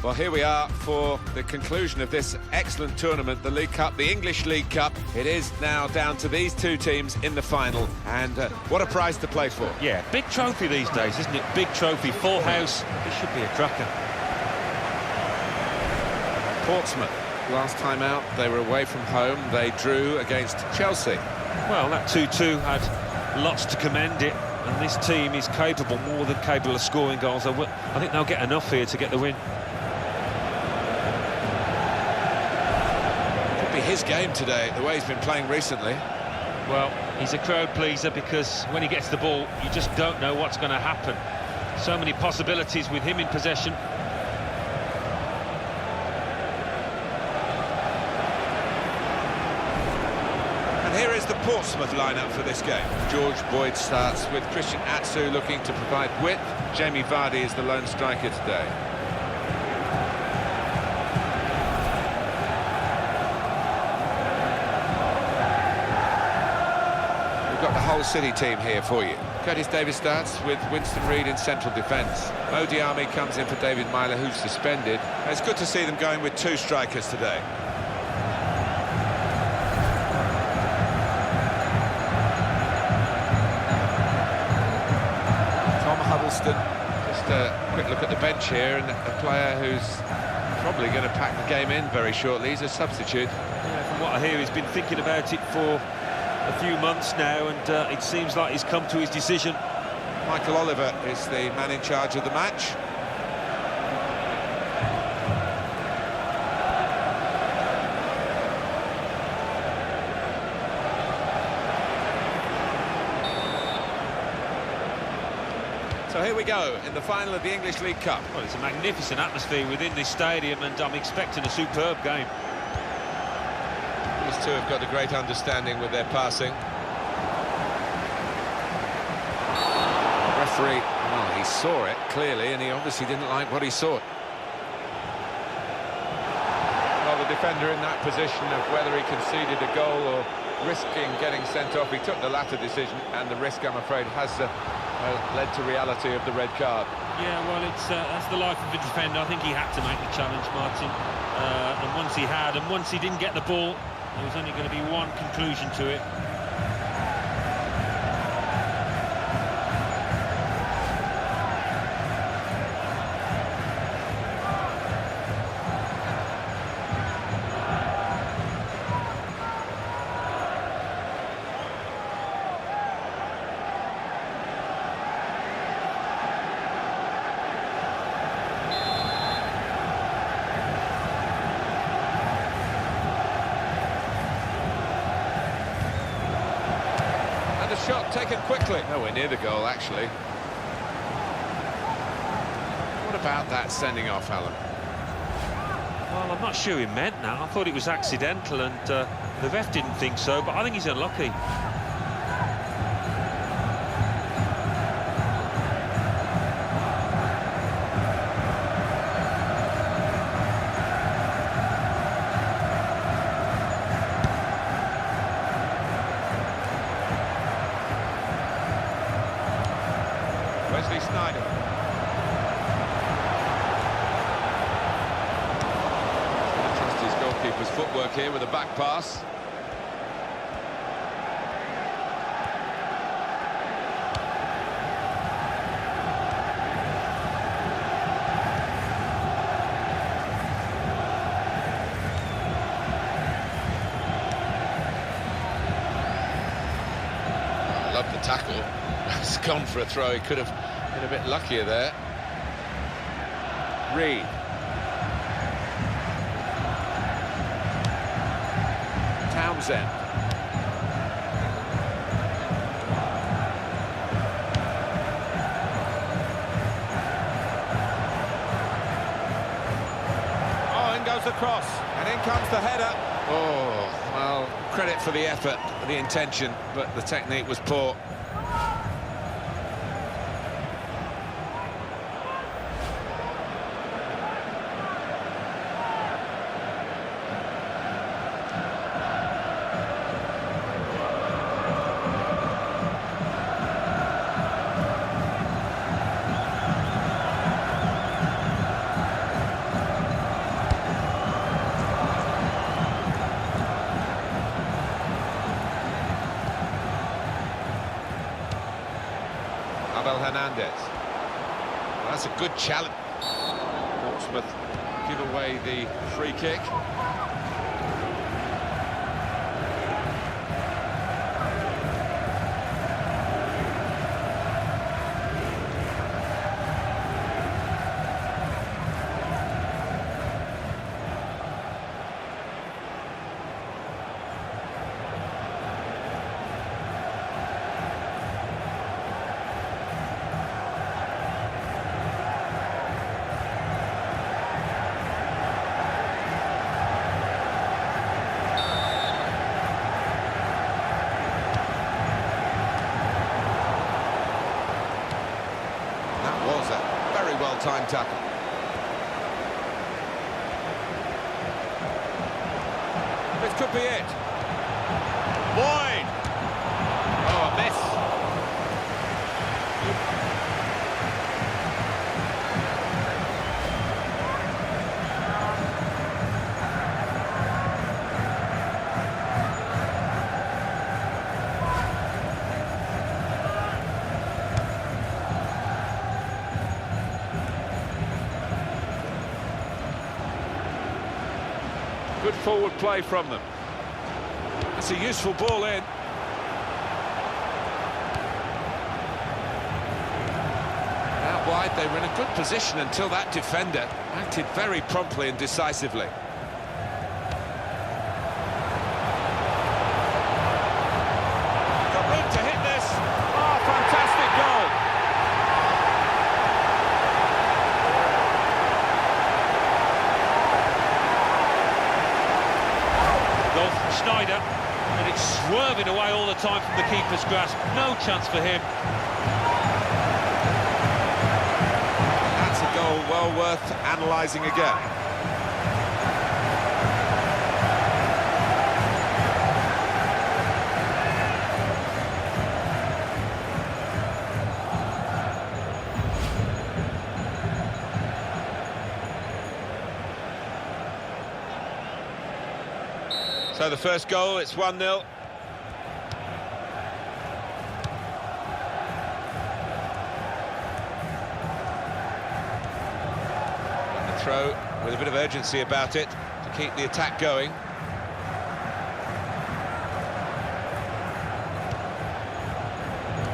Well, here we are for the conclusion of this excellent tournament, the League Cup, the English League Cup. It is now down to these two teams in the final, and what a prize to play for. Yeah, big trophy these days, isn't it? Big trophy, full house. This should be a cracker. Portsmut, last time out, they were away from home. They drew against Chelsea. Well, that 2-2 had lots to commend it, and this team is capable, more than capable of scoring goals. I think they'll get enough here to get the win. His game today, the way he's been playing recently. Well, he's a crowd pleaser because when he gets the ball, you just don't know what's going to happen. So many possibilities with him in possession. And here is the Portsmouth lineup for this game. George Boyd starts with Christian Atsu looking to provide width. Jamie Vardy is the lone striker today. Got the Hull City team here for you. Curtis Davis starts with Winston Reid in central defence. Mo Diarmi comes in for David Myler, who's suspended. It's good to see them going with two strikers today. Tom Huddleston, just a quick look at the bench here, and a player who's probably going to pack the game in very shortly. He's a substitute. Yeah, from what I hear, he's been thinking about it for a few months now, and it seems like he's come to his decision. Michael Oliver is the man in charge of the match. So here we go in the final of the English League Cup. Well, it's a magnificent atmosphere within this stadium, and I'm expecting a superb game. These two have got a great understanding with their passing. The referee, well, he saw it clearly, and he obviously didn't like what he saw. Well, the defender in that position of whether he conceded a goal or risking getting sent off, he took the latter decision, and the risk, I'm afraid, has led to reality of the red card. Yeah, well, that's the life of a defender. I think he had to make the challenge, Martin. And once he had, and once he didn't get the ball, there was only going to be one conclusion to it. Shot taken quickly. Nowhere near the goal, actually. What about that sending off, Alan? Well, I'm not sure he meant that. I thought it was accidental, and the ref didn't think so, but I think he's unlucky. Wesley Sneijder. Trust his goalkeeper's footwork here with a back pass. I love the tackle. It's gone for a throw. He could have been a bit luckier there. Reid. Townsend. Oh, in goes the cross, and in comes the header. Oh, well, credit for the effort, the intention, but the technique was poor. Hernandez. Well, that's a good challenge. Port give away the free kick. Well-timed tackle. This could be it. Boyd! Oh, a miss. Good forward play from them. It's a useful ball in. Out wide, they were in a good position until that defender acted very promptly and decisively. Got room to hit this. Oh, fantastic goal. Schneider, and it's swerving away all the time from the keeper's grasp. No chance for him. That's a goal well worth analysing again. So the first goal, it's 1-0. And the throw with a bit of urgency about it to keep the attack going.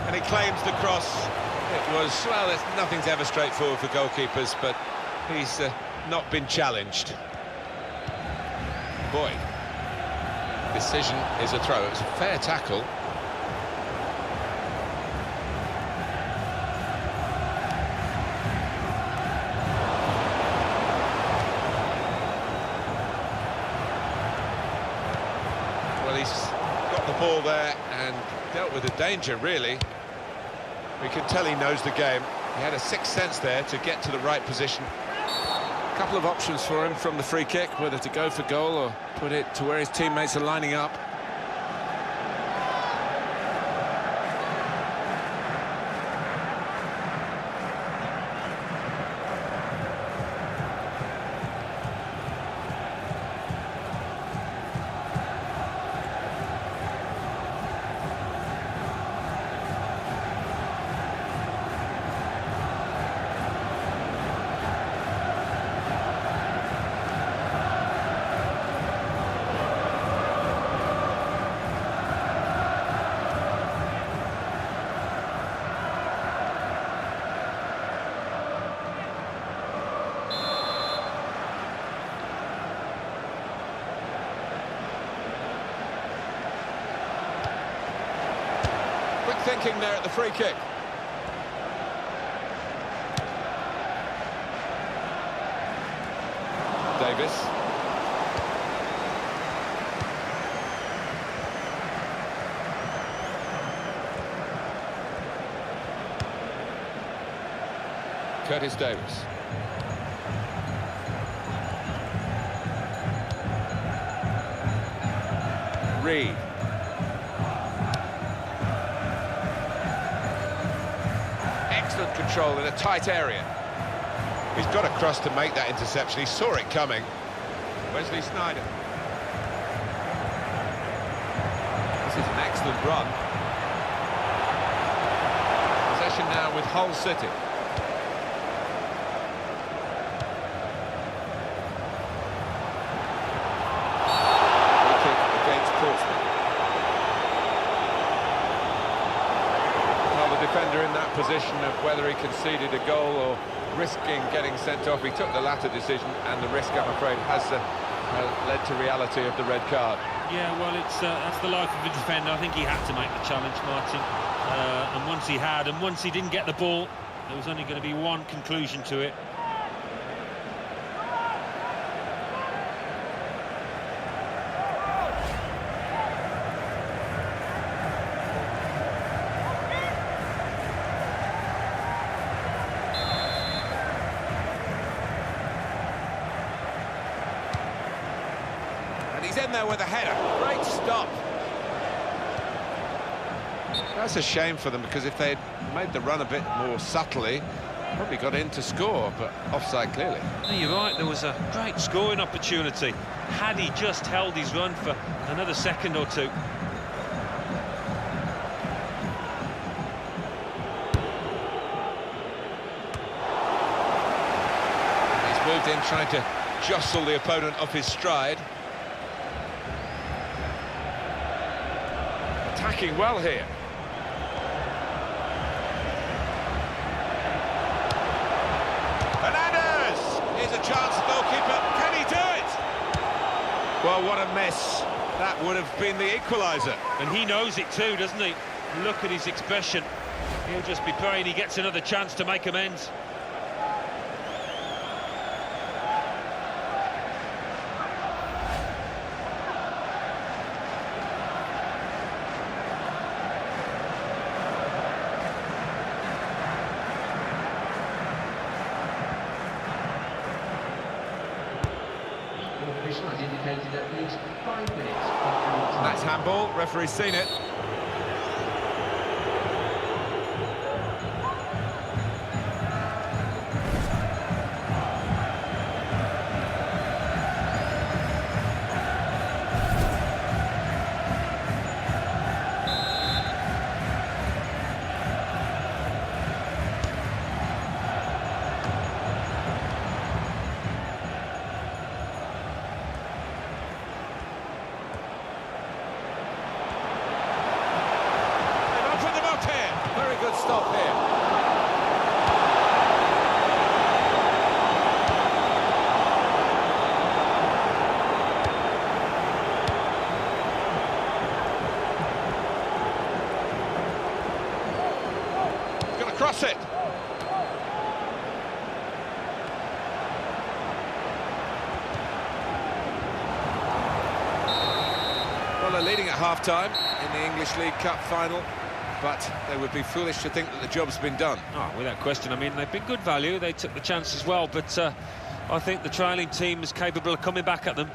And he claims the cross. It was, well, nothing's ever straightforward for goalkeepers, but he's not been challenged. Boyd. Decision is a throw. It's a fair tackle. Well, he's got the ball there and dealt with the danger, really. We can tell he knows the game. He had a sixth sense there to get to the right position. A couple of options for him from the free kick, whether to go for goal or put it to where his teammates are lining up. Quick thinking there at the free kick. Davis. Curtis Davis. Reed. Excellent control in a tight area. He's got across to make that interception. He saw it coming. Wesley Sneijder. This is an excellent run. Possession now with Hull City. Free kick against Pортсмут. Well, the defender in that position of whether he conceded a goal or risking getting sent off, he took the latter decision, and the risk, I'm afraid, has led to reality of the red card. Yeah, well, that's the life of a defender. I think he had to make the challenge, Martin. And once he didn't get the ball, there was only going to be one conclusion to it. And he's in there with a header. Great stop. That's a shame for them, because if they'd made the run a bit more subtly, probably got in to score, but offside clearly. No, you're right, there was a great scoring opportunity. Had he just held his run for another second or two. He's moved in, trying to jostle the opponent off his stride. Attacking well here. Here's a chance, goalkeeper. Can he do it? Well, what a miss. That would have been the equaliser. And he knows it too, doesn't he? Look at his expression. He'll just be praying he gets another chance to make amends. Indicated at least 5 minutes. That's handball, referee's seen it. Very good stop here. He's going to cross it. Well, they're leading at half-time in the English League Cup final, but they would be foolish to think that the job's been done. Oh, without question. I mean, they've been good value. They took the chance as well, but I think the trailing team is capable of coming back at them.